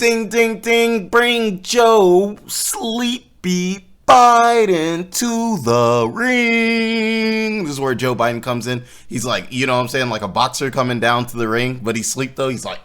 Ding, ding, ding, bring Joe Sleepy Biden to the ring. This is where Joe Biden comes in. He's like, you know what I'm saying, like a boxer coming down to the ring, but he's asleep though. He's like,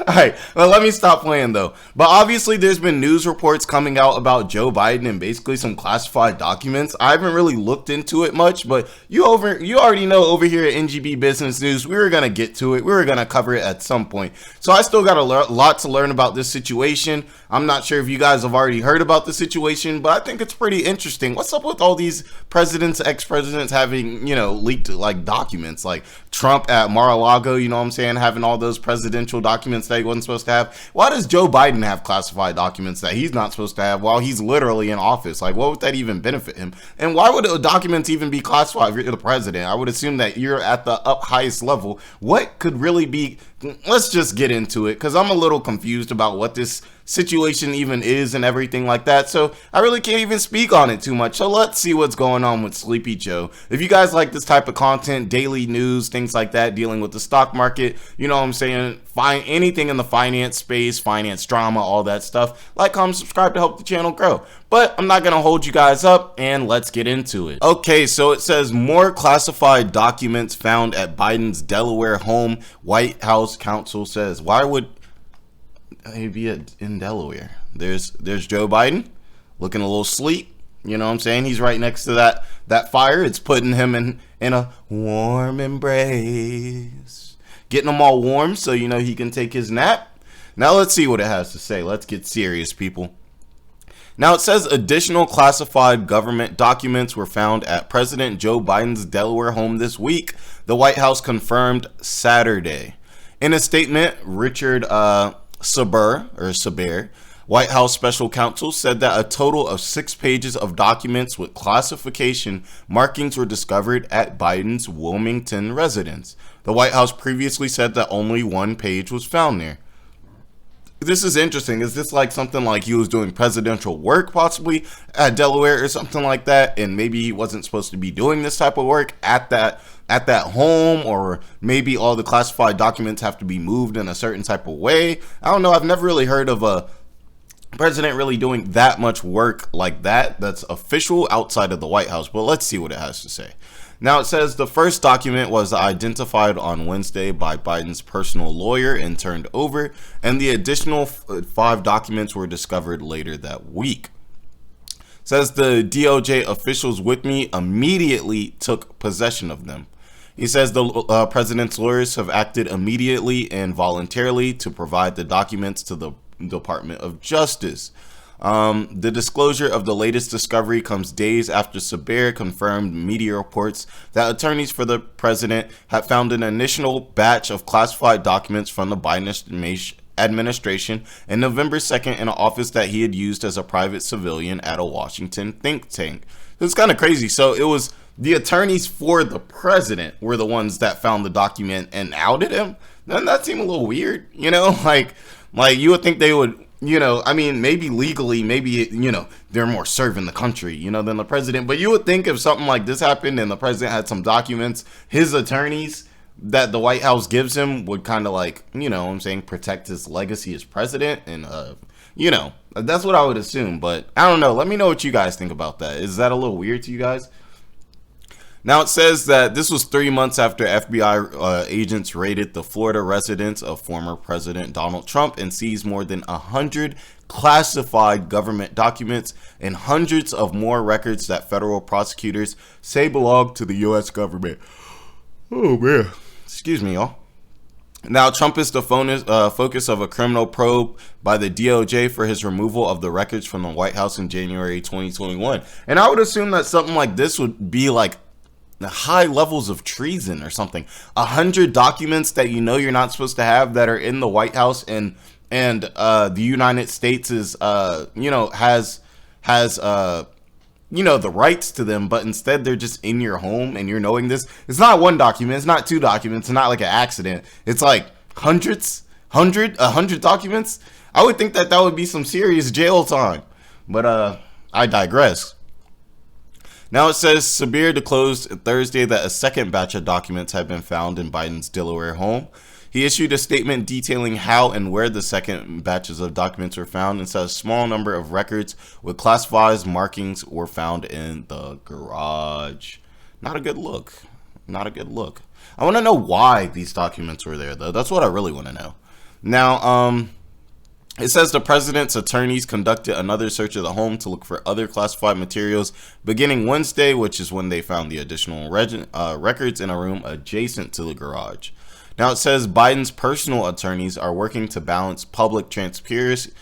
all right, well, let me stop playing though. But obviously, there's been news reports coming out about Joe Biden and basically some classified documents. I haven't really looked into it much, but you already know over here at NGB Business News, we were gonna get to it. We were gonna cover it at some point. So I still got a lot to learn about this situation. I'm not sure if you guys have already heard about the situation, but I think it's pretty interesting. What's up with all these presidents, ex-presidents having, leaked like documents, like Trump at Mar-a-Lago, you know what I'm saying, having all those presidential documents that he wasn't supposed to have. Why does Joe Biden have classified documents that he's not supposed to have while he's literally in office? Like, what would that even benefit him? And why would the documents even be classified if you're the president? I would assume that you're at the highest level. What could really be? Let's just get into it, because I'm a little confused about what this situation even is and everything like that. So I really can't even speak on it too much. So let's see what's going on with Sleepy Joe. If you guys like this type of content, daily news, things like that, dealing with the stock market, you know what I'm saying, find anything in the finance space, finance drama, all that stuff, like, comment, subscribe to help the channel grow. But I'm not gonna hold you guys up, and let's get into it. Okay, so it says more classified documents found at Biden's Delaware home. White House counsel says, why would he be in Delaware? There's Joe Biden looking a little sleep. You know what I'm saying? He's right next to that fire. It's putting him in a warm embrace, getting him all warm so he can take his nap. Now let's see what it has to say. Let's get serious, people. Now it says additional classified government documents were found at President Joe Biden's Delaware home this week, the White House confirmed Saturday. In a statement, Richard Saber, White House special counsel, said that a total of 6 pages of documents with classification markings were discovered at Biden's Wilmington residence. The White House previously said that only 1 page was found there. This is interesting. Is this like something like he was doing presidential work possibly at Delaware or something like that, and maybe he wasn't supposed to be doing this type of work at that home, or maybe all the classified documents have to be moved in a certain type of way? I don't know. I've never really heard of a president really doing that much work like that's official outside of the White House, but let's see what it has to say. Now it says the first document was identified on Wednesday by Biden's personal lawyer and turned over, and the additional 5 documents were discovered later that week. It says the DOJ officials with me immediately took possession of them. He says the president's lawyers have acted immediately and voluntarily to provide the documents to the Department of Justice. The disclosure of the latest discovery comes days after Saber confirmed media reports that attorneys for the president had found an initial batch of classified documents from the Biden administration on November 2nd in an office that he had used as a private civilian at a Washington think tank. It's kind of crazy. So it was the attorneys for the president were the ones that found the document and outed him. Doesn't that seem a little weird? Like you would think they would, maybe legally, maybe, they're more serving the country, than the president. But you would think if something like this happened and the president had some documents, his attorneys that the White House gives him would kind of protect his legacy as president. And, that's what I would assume. But I don't know. Let me know what you guys think about that. Is that a little weird to you guys? Now it says that this was 3 months after FBI agents raided the Florida residence of former President Donald Trump and seized more than 100 classified government documents and hundreds of more records that federal prosecutors say belong to the U.S. government. Oh man, excuse me, y'all. Now Trump is the focus of a criminal probe by the DOJ for his removal of the records from the White House in January 2021. And I would assume that something like this would be like the high levels of treason or something. 100 documents that you're not supposed to have that are in the White House, and the United States is has the rights to them, but instead they're just in your home and you're knowing this. It's not 1 document, it's not 2 documents, it's not like an accident. It's like 100 documents. I would think that would be some serious jail time, but I digress. Now it says Sabir disclosed Thursday that a second batch of documents had been found in Biden's Delaware home. He issued a statement detailing how and where the second batches of documents were found and said a small number of records with classified markings were found in the garage. Not a good look. Not a good look. I want to know why these documents were there, though. That's what I really want to know. Now, it says the president's attorneys conducted another search of the home to look for other classified materials beginning Wednesday, which is when they found the additional records in a room adjacent to the garage. Now, it says Biden's personal attorneys are working to balance public transparency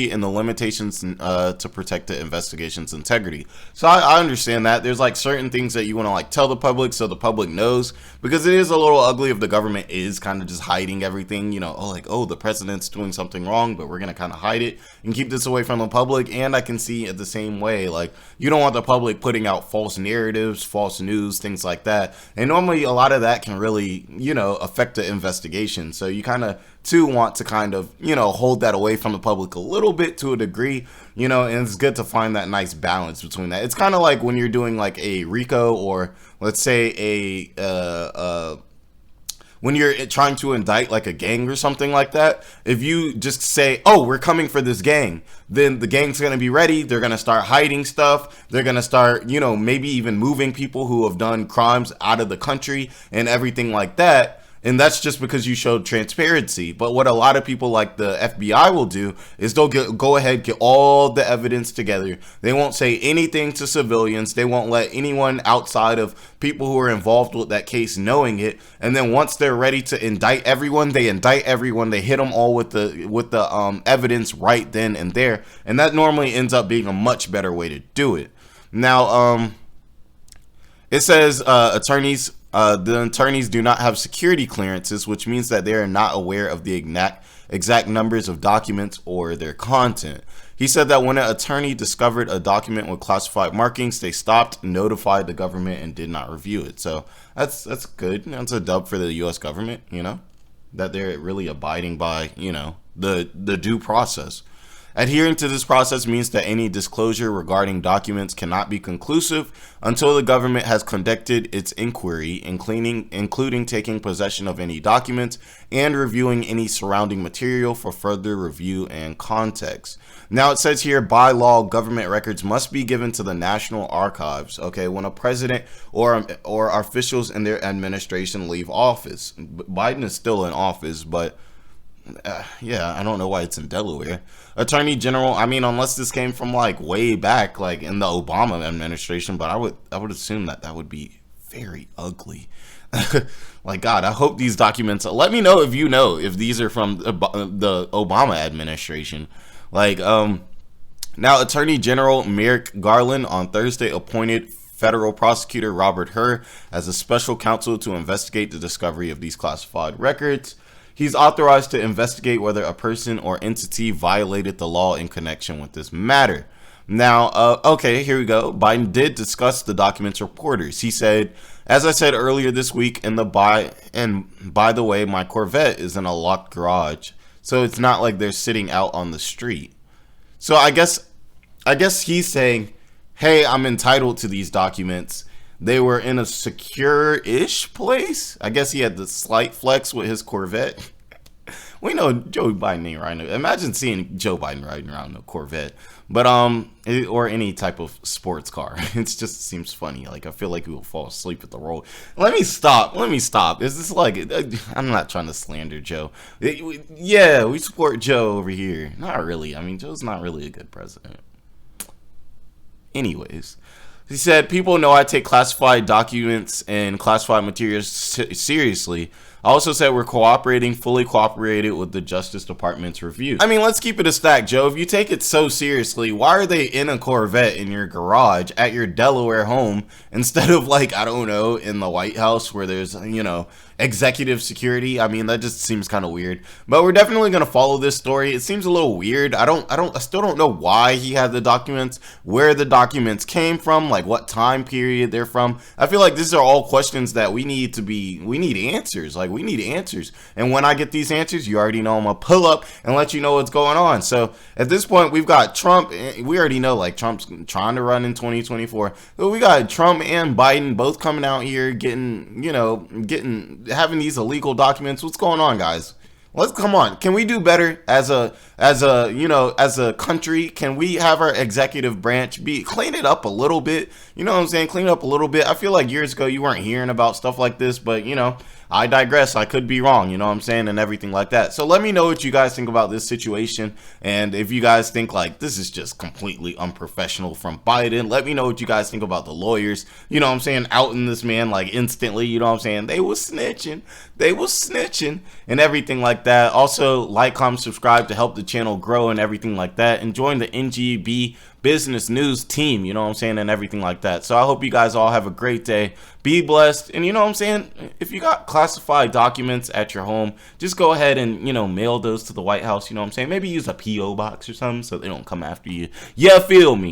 and the limitations to protect the investigation's integrity. So I understand that. There's like certain things that you want to like tell the public so the public knows, because it is a little ugly if the government is kind of just hiding everything, you know, oh, the president's doing something wrong, but we're going to kind of hide it and keep this away from the public. And I can see it the same way, like you don't want the public putting out false narratives, false news, things like that. And normally a lot of that can really, you know, affect the investigation. So you kind of want to kind of, you know, hold that away from the public a little bit to a degree, you know, and it's good to find that nice balance between that. It's kind of like when you're doing like a RICO, or let's say when you're trying to indict like a gang or something like that. If you just say, oh, we're coming for this gang, then the gang's going to be ready. They're going to start hiding stuff. They're going to start, you know, maybe even moving people who have done crimes out of the country and everything like that. And that's just because you showed transparency. But what a lot of people like the FBI will do is they'll go ahead, get all the evidence together. They won't say anything to civilians. They won't let anyone outside of people who are involved with that case knowing it. And then once they're ready to indict everyone, they indict everyone. They hit them all with the evidence right then and there. And that normally ends up being a much better way to do it. Now, it says the attorneys do not have security clearances, which means that they are not aware of the exact numbers of documents or their content. He said that when an attorney discovered a document with classified markings, they stopped, notified the government, and did not review it. So that's good. That's a dub for the U.S. government, you know, that they're really abiding by, you know, the due process. Adhering to this process means that any disclosure regarding documents cannot be conclusive until the government has conducted its inquiry, including taking possession of any documents and reviewing any surrounding material for further review and context. Now it says here, by law, government records must be given to the National Archives, okay, when a president or officials in their administration leave office. Biden is still in office, but yeah, I don't know why it's in Delaware. Attorney General, I mean, unless this came from like way back, like in the Obama administration, but I would assume that would be very ugly. Like, God, I hope these documents, let me know if these are from the Obama administration. Like, now Attorney General Merrick Garland on Thursday appointed federal prosecutor Robert Hur as a special counsel to investigate the discovery of these classified records. He's authorized to investigate whether a person or entity violated the law in connection with this matter. Now, okay, here we go. Biden did discuss the documents with reporters. He said, as I said earlier this week, by the way, my Corvette is in a locked garage, so it's not like they're sitting out on the street. So I guess he's saying, hey, I'm entitled to these documents. They were in a secure-ish place. I guess he had the slight flex with his Corvette. We know Joe Biden ain't riding. Imagine seeing Joe Biden riding around a Corvette, but or any type of sports car. It just seems funny. Like I feel like he will fall asleep at the roll. Let me stop. Is this like? I'm not trying to slander Joe. Yeah, we support Joe over here. Not really. I mean, Joe's not really a good president. Anyways. He said, people know I take classified documents and classified materials seriously. I also said we're fully cooperated with the Justice Department's review. I mean, let's keep it a stack, Joe. If you take it so seriously, why are they in a Corvette in your garage at your Delaware home instead of, like, I don't know, in the White House where there's, you know, executive security? I mean, that just seems kind of weird. But we're definitely going to follow this story. It seems a little weird. I still don't know why he had the documents, where the documents came from, like what time period they're from. I feel like these are all questions that we need answers. Like, we need answers. And when I get these answers, you already know I'm going to pull up and let you know what's going on. So at this point, we've got Trump. We already know, like, Trump's trying to run in 2024. So we got Trump and Biden both coming out here getting having these illegal documents. What's going on, guys? Let's come on. Can we do better as a as a country? Can we have our executive branch clean it up a little bit? You know what I'm saying? Clean it up a little bit. I feel like years ago you weren't hearing about stuff like this, but I digress. I could be wrong, you know what I'm saying, and everything like that. So let me know what you guys think about this situation, and if you guys think like this is just completely unprofessional from Biden, let me know what you guys think about the lawyers, you know what I'm saying, outing this man like instantly, you know what I'm saying. They was snitching and everything like that. Also, like, comment, subscribe to help the channel grow and everything like that, and join the NGB business news team, you know what I'm saying, and everything like that. So I hope you guys all have a great day. Be blessed. And you know what I'm saying, if you got classified documents at your home, just go ahead and mail those to the White House, you know what I'm saying. Maybe use a PO box or something so they don't come after you. Yeah, feel me.